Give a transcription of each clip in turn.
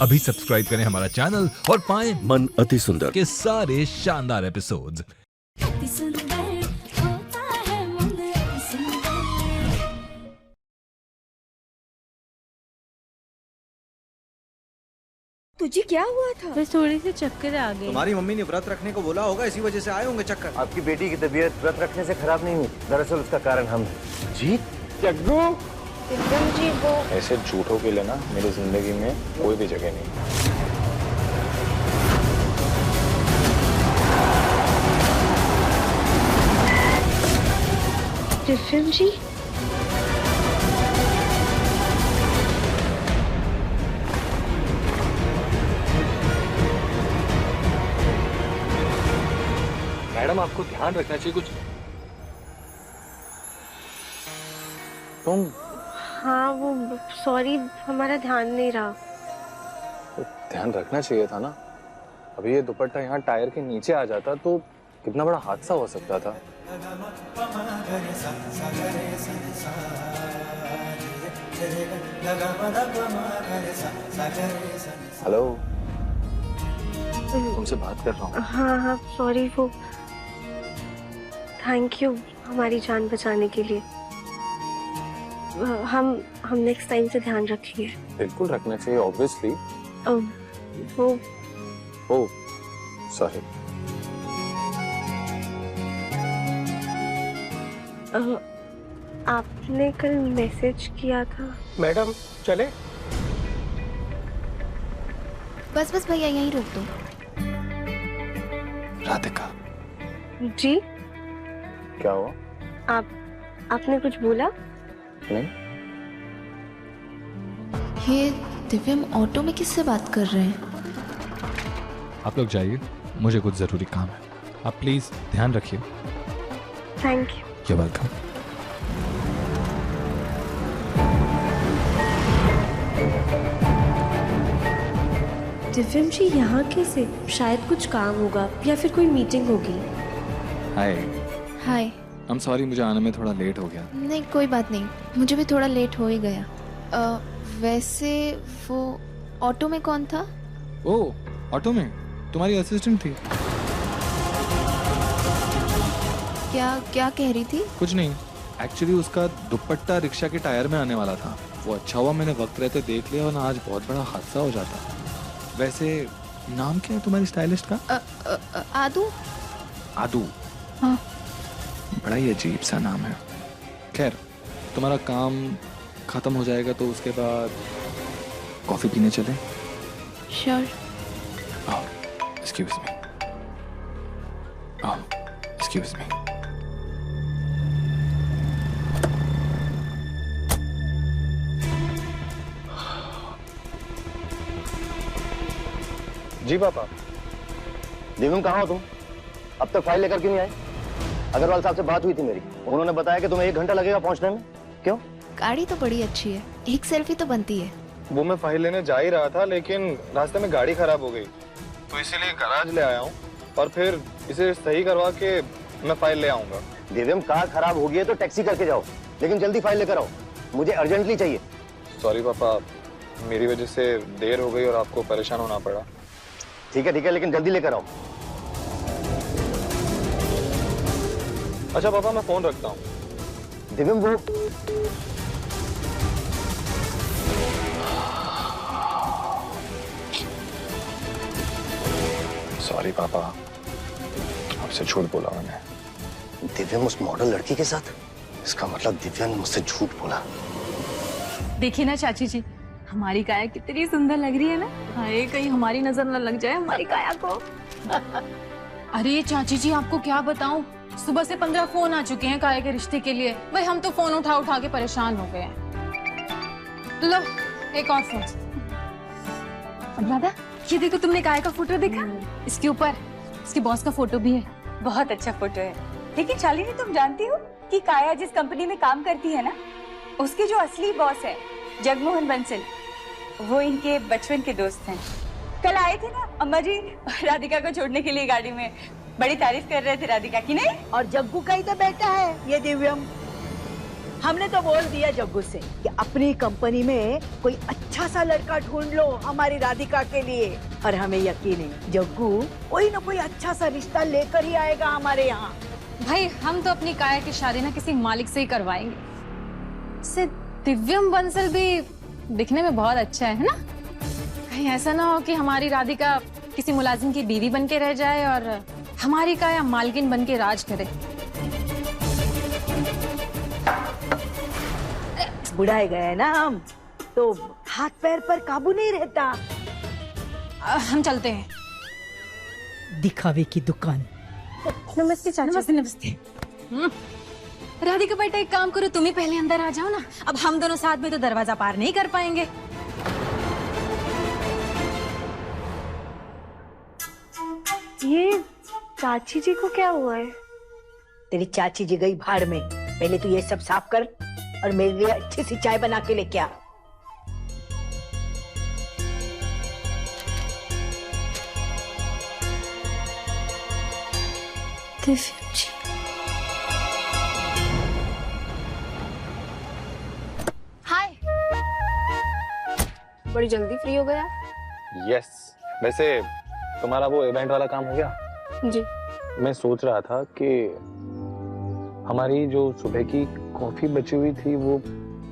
अभी सब्सक्राइब करें हमारा चैनल और पाएं मन अति सुंदर के सारे शानदार एपिसोड्स। अति सुंदर होता है मन अति सुंदर। तुझे क्या हुआ था? बस थोड़ी सी चक्कर आ गई। तुम्हारी मम्मी ने व्रत रखने को बोला होगा, इसी वजह से आए होंगे चक्कर। आपकी बेटी की तबीयत व्रत रखने से खराब नहीं हुई, दरअसल उसका कारण हम हैं। जी जग्गू, एकदम जी वो ऐसे झूठों के लिए ना मेरी जिंदगी में कोई भी जगह नहीं। दिव्यम जी, मैडम आपको ध्यान रखना चाहिए कुछ। तुम हाँ वो सॉरी, हमारा ध्यान नहीं रहा। ध्यान रखना चाहिए था ना। अभी ये दुपट्टा यहाँ टायर के नीचे आ जाता तो कितना बड़ा हादसा हो सकता था। हेलो, तुमसे बात कर रहा हूँ। हाँ हाँ सॉरी, वो थैंक यू हमारी जान बचाने के लिए। हम नेक्स्ट टाइम से ध्यान रखेंगे। बिल्कुल रखना चाहिए ऑब्वियसली। वो ओह सॉरी। आपने कल मैसेज किया था। मैडम चले। बस बस भैया यहीं रोक दो। राधिका, जी क्या हुआ? आपने कुछ बोला? नहीं, ये दिव्यम ऑटो में किससे बात कर रहे हैं? आप लोग जाइए, मुझे कुछ जरूरी काम है। आप प्लीज ध्यान रखिए। Thank you. You welcome. Divyam ji यहाँ कैसे? शायद कुछ काम होगा या फिर कोई मीटिंग होगी। हाय। हाय। आई एम सॉरी, मुझे आने में थोड़ा लेट हो गया। नहीं कोई बात नहीं, मुझे भी थोड़ा लेट हो ही गया। वैसे वो ऑटो में कौन था? ओह, ऑटो में तुम्हारी असिस्टेंट थी। क्या कह रही थी? कुछ नहीं, एक्चुअली उसका दुपट्टा रिक्शा के टायर में आने वाला था। वो अच्छा हुआ मैंने वक्त रहते देख लिया, वरना आज बहुत बड़ा हादसा हो जाता। वैसे नाम क्या है तुम्हारी स्टाइलिस्ट का? आदू। आदू? हाँ। बड़ा ही अजीब सा नाम है। खैर, तुम्हारा काम खत्म हो जाएगा तो उसके बाद कॉफी पीने चले? श्योर। आओ, एक्सक्यूज मी। आओ, एक्सक्यूज मी। जी पापा। दिव्यम कहाँ हो तुम? अब तक फाइल लेकर क्यों नहीं आए? अग्रवाल साहब से बात हुई थी मेरी, उन्होंने बताया कि तुम्हें 1 घंटा लगेगा पहुंचने में। क्यों? गाड़ी तो बड़ी अच्छी है, एक सेल्फी तो बनती है। वो मैं फाइल लेने जा ही रहा था, लेकिन रास्ते में गाड़ी खराब हो गई तो इसीलिए गैराज ले आया हूँ और फिर इसे सही करवा के मैं फाइल ले आऊंगा। दिव्यम कार खराब हो गई है तो टैक्सी करके जाओ, लेकिन जल्दी फाइल लेकर आओ, मुझे अर्जेंटली चाहिए। सॉरी पापा, मेरी वजह से देर हो गई और आपको परेशान होना पड़ा। ठीक है, लेकिन जल्दी लेकर आओ। अच्छा पापा, मैं फोन रखता हूँ। दिव्यम वो सॉरी पापा, आपसे झूठ बोला मैंने। दिव्यम उस मॉडल लड़की के साथ? इसका मतलब दिव्या ने मुझसे झूठ बोला। देखिए ना चाची जी, हमारी काया कितनी सुंदर लग रही है ना। हाय, कहीं हमारी नजर न लग जाए हमारी काया को। अरे चाची जी, आपको क्या बताऊं, सुबह से 15 फोन आ चुके हैं काया के रिश्ते के लिए। भाई हम तो फोन उठा उठा के परेशान हो गए हैं। लो एक और फोन। अनुराधा, ये देखो, तुमने काया का फोटो देखा? इसके ऊपर इसके बॉस का फोटो भी है। बहुत अच्छा फोटो है। लेकिन शालिनी, तुम जानती हो कि काया जिस कंपनी में काम करती है ना, उसके जो असली बॉस है जगमोहन बंसल, वो इनके बचपन के दोस्त हैं। कल आए थे ना अम्मा जी राधिका को छोड़ने के लिए गाड़ी में, बड़ी तारीफ कर रहे थे राधिका की। नहीं, और जग्गू का ही तो बेटा है ये दिव्यम। हमने तो बोल दिया जग्गू से कि अपनी कंपनी में कोई अच्छा सा लड़का ढूंढ लो हमारी राधिका के लिए। और हमें यकीन है जग्गू कोई ना कोई अच्छा सा रिश्ता लेकर ही आएगा हमारे यहाँ। भाई हम तो अपनी काया की शादी ना किसी मालिक से ही करवाएंगे। इससे दिव्यम बंसल भी दिखने में बहुत अच्छा है ना? कहीं ऐसा ना हो कि हमारी राधिका किसी मुलाजिम की बीवी बन के रह जाए और हमारी काया मालकिन बन के राज करे। बुढ़ाए गए ना हम, तो हाथ पैर पर काबू नहीं रहता। हम चलते हैं। दिखावे की दुकान। नमस्ते चाचा। नमस्ते नमस्ते। राधिका बेटा एक काम करो, तुम ही पहले अंदर आ जाओ ना। अब हम दोनों साथ में तो दरवाजा पार नहीं कर पाएंगे। ये चाची जी को क्या हुआ है? तेरी चाची जी गई भाड़ में। पहले तू ये सब साफ कर और मेरे लिए अच्छी सी चाय बना के लेके आ। दिव्यम जी। हाय। बड़ी जल्दी फ्री हो गया। यस। वैसे तुम्हारा वो इवेंट वाला काम हो गया? जी। मैं सोच रहा था कि हमारी जो सुबह की कॉफी बची हुई थी वो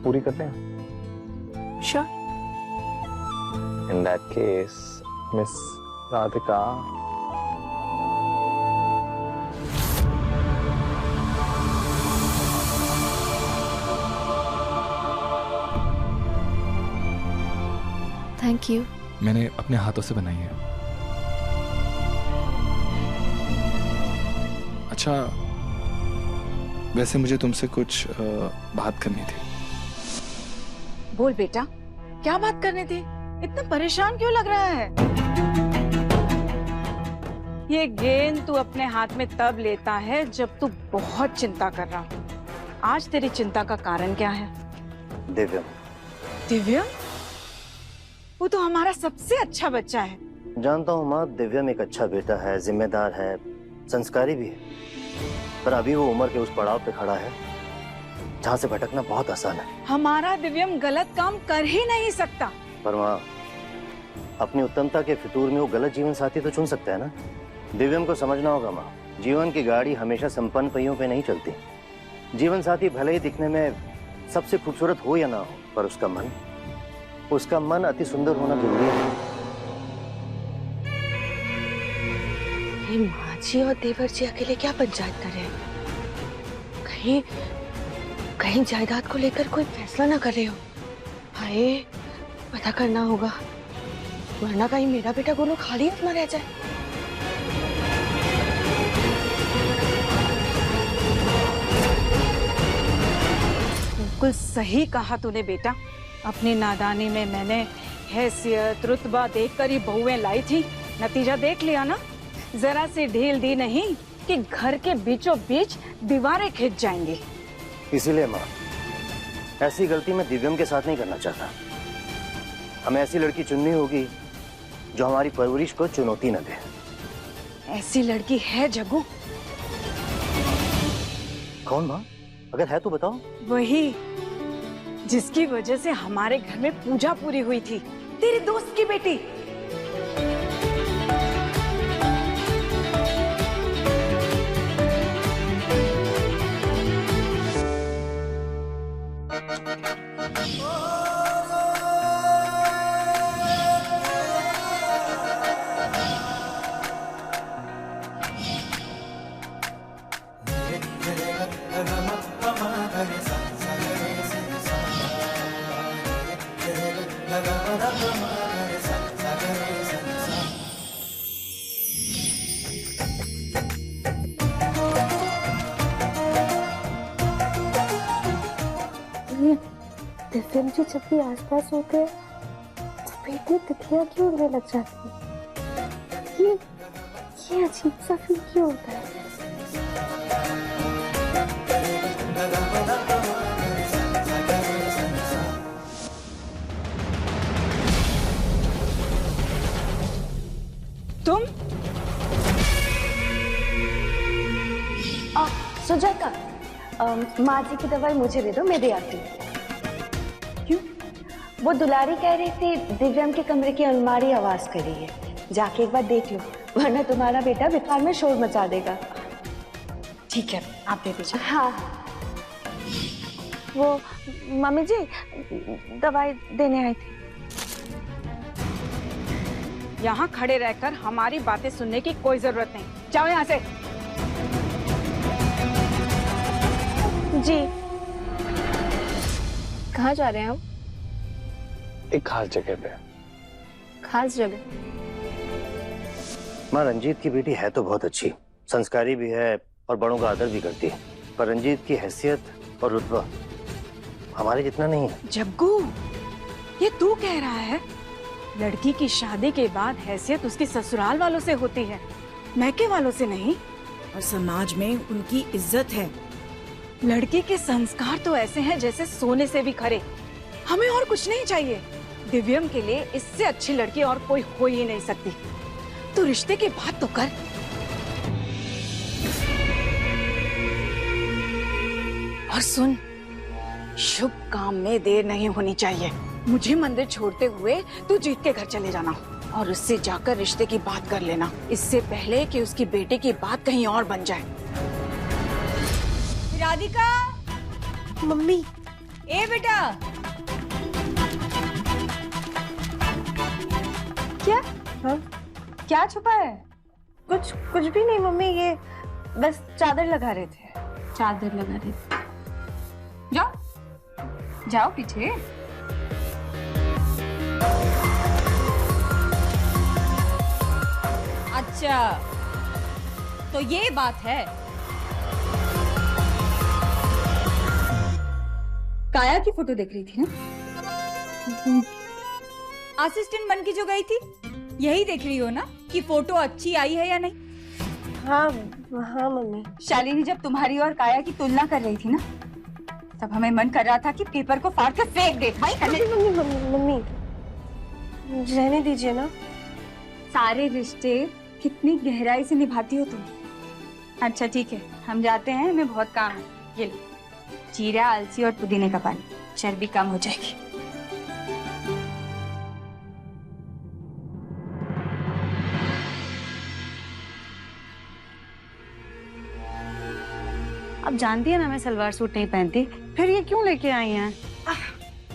पूरी करते हैं। Sure. In that case miss Radhika, thank you. मैंने अपने हाथों से बनाई है। अच्छा, वैसे मुझे तुमसे कुछ बात करनी थी। बोल बेटा, क्या बात करनी थी? इतना परेशान क्यों लग रहा है? ये गेंद तू अपने हाथ में तब लेता है जब तू बहुत चिंता कर रहा हो। आज तेरी चिंता का कारण क्या है? दिव्यम। दिव्यम? वो तो हमारा सबसे अच्छा बच्चा है। जानता हूँ माँ, दिव्यम एक अच्छा बेटा है, जिम्मेदार है, संस्कारी भी है, पर अभी वो उम्र के उस पड़ाव पे खड़ा है जहाँ से भटकना बहुत आसान है। हमारा दिव्यम गलत काम कर ही नहीं सकता। पर माँ, अपनी उत्तमता के फितूर में वो गलत जीवन साथी तो चुन सकता है ना। दिव्यम को समझना होगा माँ, जीवन की गाड़ी हमेशा संपन्न पहियों पे नहीं चलती। जीवन साथी भले ही दिखने में सबसे खूबसूरत हो या ना हो, पर उसका मन अति सुंदर होना जरूरी है। ये माँ जी और देवर जी अकेले क्या पंचायत कर रहे हैं? कहीं जायदाद को लेकर कोई फैसला ना कर रहे हो। हाय, पता करना होगा, वरना कहीं मेरा बेटा गोलू खाली हाथ ना रह जाए। बिल्कुल सही कहा तूने बेटा। अपनी नादानी में मैंने हैसियत रुतबा देखकर ही बहुएं लाई थी। नतीजा देख लिया ना। जरा सी ढील दी नहीं कि घर के बीचों बीच दीवारें खिंच जाएंगी। इसीलिए माँ, ऐसी गलती मैं दिव्यम के साथ नहीं करना चाहता। हमें ऐसी लड़की चुननी होगी जो हमारी परवरिश को चुनौती न दे। ऐसी लड़की है जग्गू। कौन माँ? अगर है तो बताओ। वही जिसकी वजह से हमारे घर में पूजा पूरी हुई थी, तेरी दोस्त की बेटी। दिव्यम जी जब भी आसपास होते हैं तो पेट में तितलियां क्यों उड़ने लग जाती हैं? ये अजीब सा फील क्यों होता है? तुम? सुजाता, माँ जी की दवाई मुझे दे दो, मैं दे आती हूँ। क्यों? वो दुलारी कह रही थी दिव्यम के कमरे की अलमारी आवाज कर रही है, जाके एक बार देख लो, वरना तुम्हारा बेटा बेकार में शोर मचा देगा। ठीक है, आप दे दीजिए। हाँ, वो मम्मी जी दवाई देने आई थी। यहाँ खड़े रहकर हमारी बातें सुनने की कोई जरूरत नहीं, जाओ यहाँ से। जी। कहाँ जा रहे हैं हम? एक खास जगह पे। खास जगह? माँ, रंजीत की बेटी है तो बहुत अच्छी, संस्कारी भी है और बड़ों का आदर भी करती है, पर रंजीत की हैसियत और रुतबा हमारे जितना नहीं है। जग्गू, ये तू कह रहा है? लड़की की शादी के बाद हैसियत उसके ससुराल वालों से होती है, मैके वालों से नहीं। और समाज में उनकी इज्जत है। लड़की के संस्कार तो ऐसे हैं जैसे सोने से भी खरे। हमें और कुछ नहीं चाहिए। दिव्यम के लिए इससे अच्छी लड़की और कोई हो ही नहीं सकती। तो रिश्ते की बात तो कर। और सुन, शुभ काम में देर नहीं होनी चाहिए। मुझे मंदिर छोड़ते हुए तू जीत के घर चले जाना और उससे जाकर रिश्ते की बात कर लेना, इससे पहले कि उसकी बेटे की बात कहीं और बन जाए। राधिका, मम्मी। ए बेटा। क्या? हाँ? क्या छुपा है? कुछ भी नहीं मम्मी, ये बस चादर लगा रहे थे। चादर लगा रहे थे? जाओ जाओ पीछे। अच्छा, तो ये बात है। काया की फोटो देख रही थी ना? असिस्टेंट बन की जो गई थी, यही देख रही हो ना कि फोटो अच्छी आई है या नहीं? हाँ हाँ मम्मी। शालिनी जब तुम्हारी और काया की तुलना कर रही थी ना, तब हमें मन कर रहा था कि पेपर को फाड़ कर फेंक दे। भाई मम्मी रहने दीजिए ना। सारे रिश्ते कितनी गहराई से निभाती हो तुम। अच्छा ठीक है, हम जाते हैं, हमें बहुत काम है। ये लो, जीरा, अलसी और पुदीने का पानी, चर्बी कम हो जाएगी। अब जानती है ना मैं सलवार सूट नहीं पहनती, फिर ये क्यों लेके आई हैं?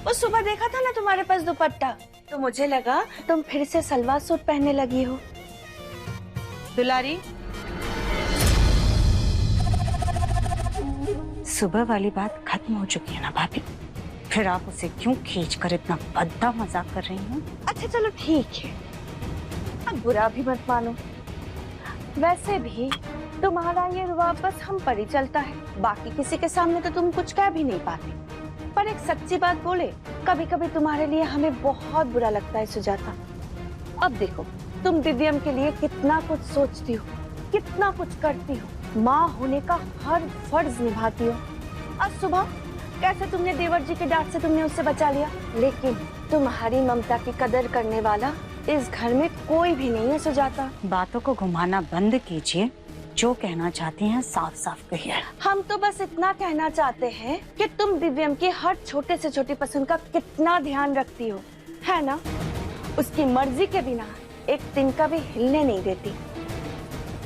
वो सुबह देखा था ना तुम्हारे पास दुपट्टा, तो मुझे लगा तुम फिर से सलवार सूट पहनने लगी हो। दुलारी, सुबह वाली बात खत्म हो चुकी है ना भाभी? फिर आप उसे क्यों खींचकर इतना भद्दा मजाक कर रही हैं? अच्छा चलो ठीक है, अब बुरा भी मत मानो। वैसे भी तुम्हारा ये रुआब बस हम पर ही चलता है, बाकी किसी के सामने तो तुम कुछ कह भी नहीं पाते। पर एक सच्ची बात बोले, कभी कभी तुम्हारे लिए हमें बहुत बुरा लगता है सुजाता। अब देखो, तुम दिव्यम के लिए कितना कुछ सोचती हो, कितना कुछ करती हो, माँ होने का हर फर्ज निभाती हो। आज सुबह कैसे तुमने देवर जी के डांट से तुमने उससे बचा लिया, लेकिन तुम्हारी ममता की कदर करने वाला इस घर में कोई भी नहीं है सुजाता। बातों को घुमाना बंद कीजिए, जो कहना चाहती हैं साफ साफ कहिए। हम तो बस इतना कहना चाहते हैं कि तुम दिव्यम की हर छोटे से छोटी पसंद का कितना ध्यान रखती हो, है ना? उसकी मर्जी के बिना एक दिन का भी हिलने नहीं देती।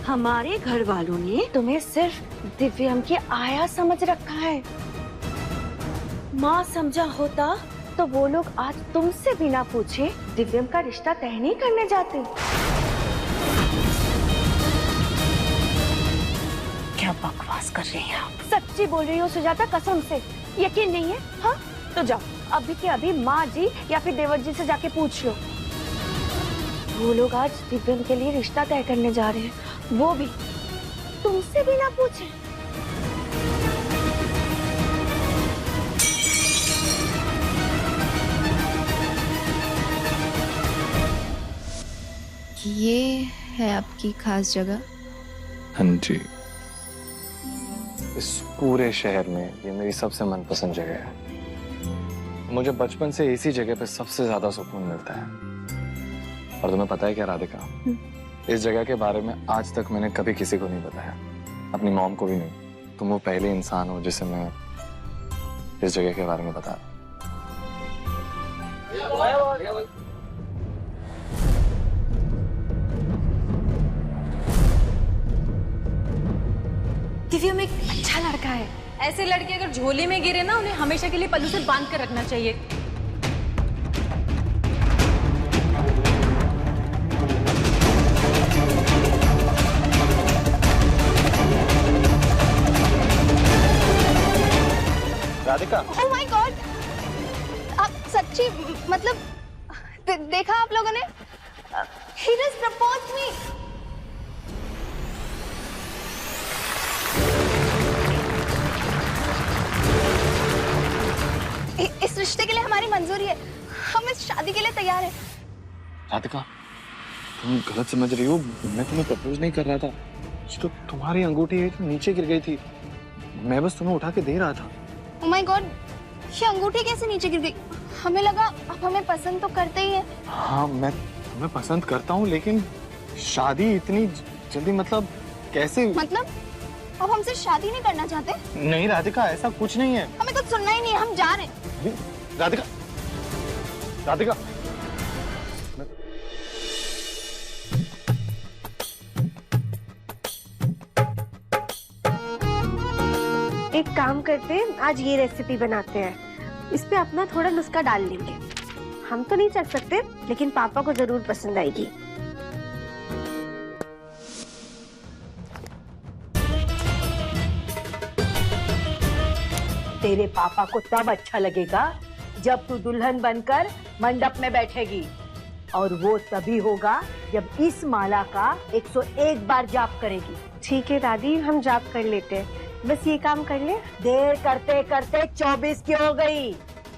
हमारे घर वालों ने तुम्हें सिर्फ दिव्यम की आया समझ रखा है। माँ समझा होता तो वो लोग आज तुमसे बिना पूछे दिव्यम का रिश्ता तय नहीं करने जाते। क्या बकवास कर रही हैं आप? सच्ची बोल रही हो सुजाता, कसम से। यकीन नहीं है? हाँ तो जाओ अभी के अभी माँ जी या फिर देवर जी से जाके पूछ लो। वो लोग आज दिव्यम के लिए रिश्ता तय करने जा रहे हैं, वो भी तुमसे बिना पूछे। ये है आपकी खास जगह? हाँ जी, इस पूरे शहर में ये मेरी सबसे मनपसंद जगह है। मुझे बचपन से इसी जगह पे सबसे ज्यादा सुकून मिलता है। और तुम्हें पता है क्या राधिका, इस जगह के बारे में आज तक मैंने कभी किसी को नहीं बताया, अपनी मॉम को भी नहीं, तुम वो पहले इंसान हो जिसे मैं इस जगह के बारे में बता रहा हूं। दिव्यम एक अच्छा लड़का है। ऐसे लड़के अगर झोले में गिरे ना, उन्हें हमेशा के लिए पल्लू से बांध कर रखना चाहिए। राधिका, ओह माय गॉड, आप सच्ची मतलब देखा आप लोगों ने? ही जस्ट प्रपोज्ड मी। इस रिश्ते के लिए हमारी मंजूरी है, हम इस शादी के लिए तैयार हैं। राधिका, तुम गलत समझ रही हो, मैं तुम्हें प्रपोज नहीं कर रहा था। तो तुम्हारी अंगूठी है जो नीचे गिर गई थी, मैं बस तुम्हें उठा के दे रहा था। ओह माय गॉड, ये अंगूठी कैसे नीचे गिर गई? हमें लगा आप हमें पसंद तो करते ही हैं। हाँ, मैं तुम्हें पसंद करता हूँ, लेकिन शादी इतनी जल्दी मतलब कैसे? मतलब अब हमसे शादी नहीं करना चाहते? नहीं राधिका, ऐसा कुछ नहीं है। हमें कुछ सुनना ही नहीं है, हम जा रहे हैं। राधिका, राधिका, एक काम करते हैं, आज ये रेसिपी बनाते हैं, इस पे अपना थोड़ा नुस्खा डाल लेंगे। हम तो नहीं चख सकते, लेकिन पापा को जरूर पसंद आएगी। तेरे पापा को तब अच्छा लगेगा जब तू दुल्हन बनकर मंडप में बैठेगी, और वो तभी होगा जब इस माला का 101 बार जाप करेगी। ठीक है दादी, हम जाप कर लेते हैं, बस ये काम कर ले। देर करते करते 24 की हो गई,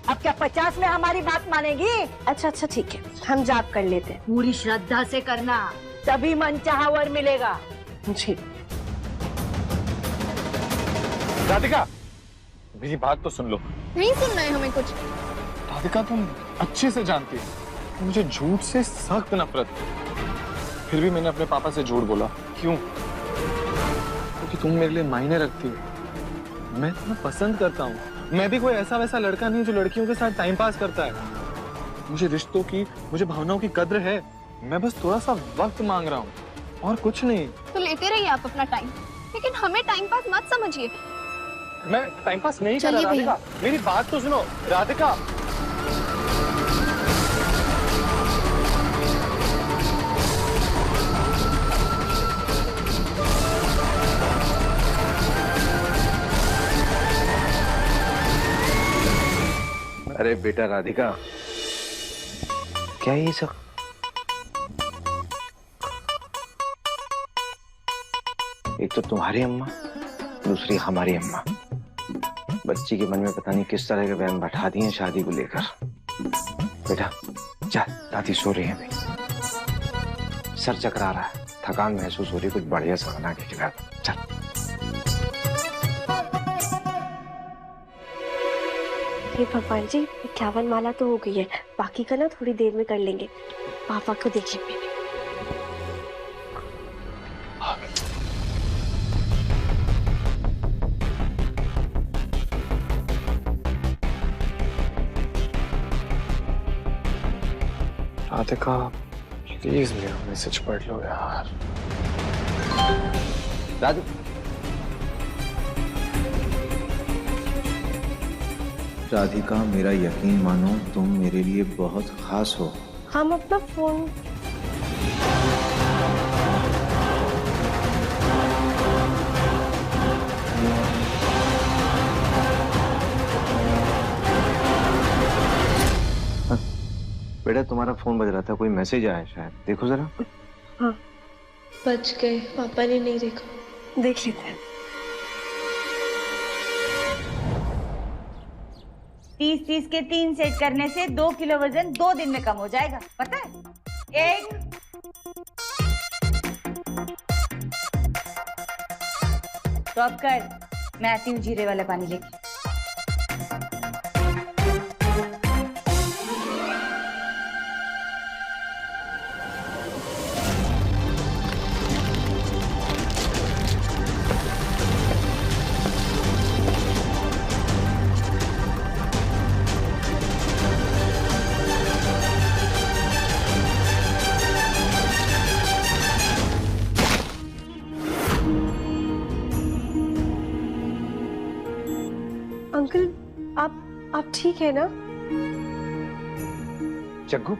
अब क्या 50 में हमारी बात मानेगी? अच्छा अच्छा ठीक है, हम जाप कर लेते हैं। पूरी श्रद्धा से करना, तभी मनचाहा वर मिलेगा। जी। राधिका, मेरी बात तो सुन लो। नहीं सुनना है हमें कुछ। राधिका, तुम अच्छे से जानती हो मुझे झूठ से सख्त नफरत है। फिर भी मैंने अपने पापा से झूठ बोला। क्यों? क्योंकि तुम मेरे लिए मायने रखती हो। मैं तुम्हें पसंद करता हूँ। मैं भी कोई ऐसा वैसा लड़का नहीं जो लड़कियों के साथ टाइम पास करता है। मुझे रिश्तों की, मुझे भावनाओं की कद्र है। मैं बस थोड़ा सा वक्त मांग रहा हूँ, और कुछ नहीं। तो लेते रहिए आप अपना टाइम, लेकिन हमें टाइम पास मत समझिए। मैं टाइम पास नहीं कर रहा राधिका, मेरी बात तो सुनो राधिका। अरे बेटा राधिका, क्या ये सब? एक तो तुम्हारी अम्मा, दूसरी हमारी अम्मा। बच्ची के मन में पता नहीं किस तरह के वहम बैठा दिए शादी को लेकर। बेटा जा, दादी सो रही है अभी, सर चकरा रहा है, थकान महसूस हो रही, कुछ बढ़िया सा बना के खिला। चल। हे भगवान जी, 51 माला तो हो गई है, बाकी का ना थोड़ी देर में कर लेंगे। पापा को देखिए मैंने। राधिका, प्लीज मेरा मैसेज पढ़ लो यार। राधिका, मेरा यकीन मानो, तुम मेरे लिए बहुत खास हो। हम अपना फोन बेटा तुम्हारा फोन बज रहा था, कोई मैसेज आया शायद, देखो जरा। हाँ बच गए, पापा ने नहीं देखा। देख लेते हैं। 30-30 के 3 सेट करने से 2 किलो वजन 2 दिन में कम हो जाएगा, पता है? 1 स्टॉप कर, मैं आती हूँ जीरे वाला पानी लेके। ठीक है ना? जग्गू,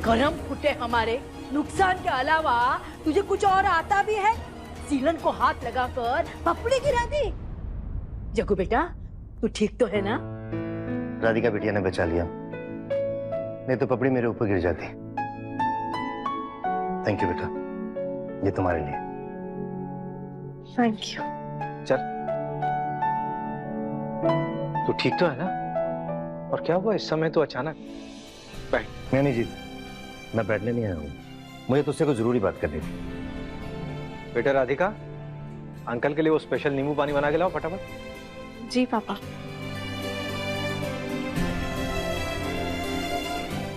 कर्म फूटे हमारे। नुकसान के अलावा तुझे कुछ और आता भी है? सीलन को हाथ लगाकर पपड़ी गिरा दी। जग्गू बेटा, तू ठीक तो है ना? राधिका बिटिया ने बचा लिया, नहीं तो पपड़ी मेरे ऊपर गिर जाती। थैंक यू बेटा, ये तुम्हारे लिए। Thank you. चल, तू ठीक तो है ना? और क्या हुआ इस समय तो अचानक? बैठ। मैं नहीं जीत, मैं बैठने नहीं आया हूँ, मुझे तुझसे कोई जरूरी बात करनी थी। बेटा राधिका, अंकल के लिए वो स्पेशल नींबू पानी बना के लाओ फटाफट। जी पापा।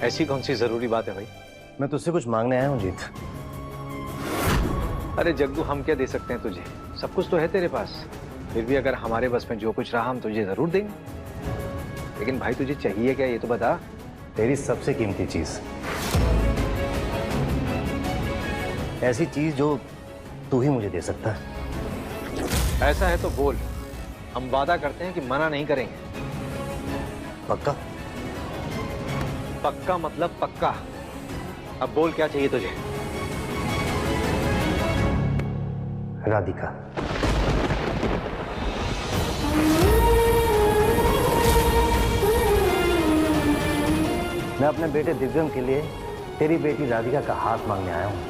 ऐसी कौन सी जरूरी बात है भाई? मैं तुझसे कुछ मांगने आया हूँ जीत। अरे जग्गू, हम क्या दे सकते हैं तुझे? सब कुछ तो है तेरे पास। फिर भी अगर हमारे बस में जो कुछ रहा हम तुझे जरूर देंगे। लेकिन भाई तुझे चाहिए क्या, ये तो बता। तेरी सबसे कीमती चीज, ऐसी चीज जो तू ही मुझे दे सकता है। ऐसा है तो बोल, हम वादा करते हैं कि मना नहीं करेंगे। पक्का? पक्का मतलब पक्का। अब बोल, क्या चाहिए तुझे? राधिका। मैं अपने बेटे दिव्यम के लिए तेरी बेटी राधिका का हाथ मांगने आया हूं।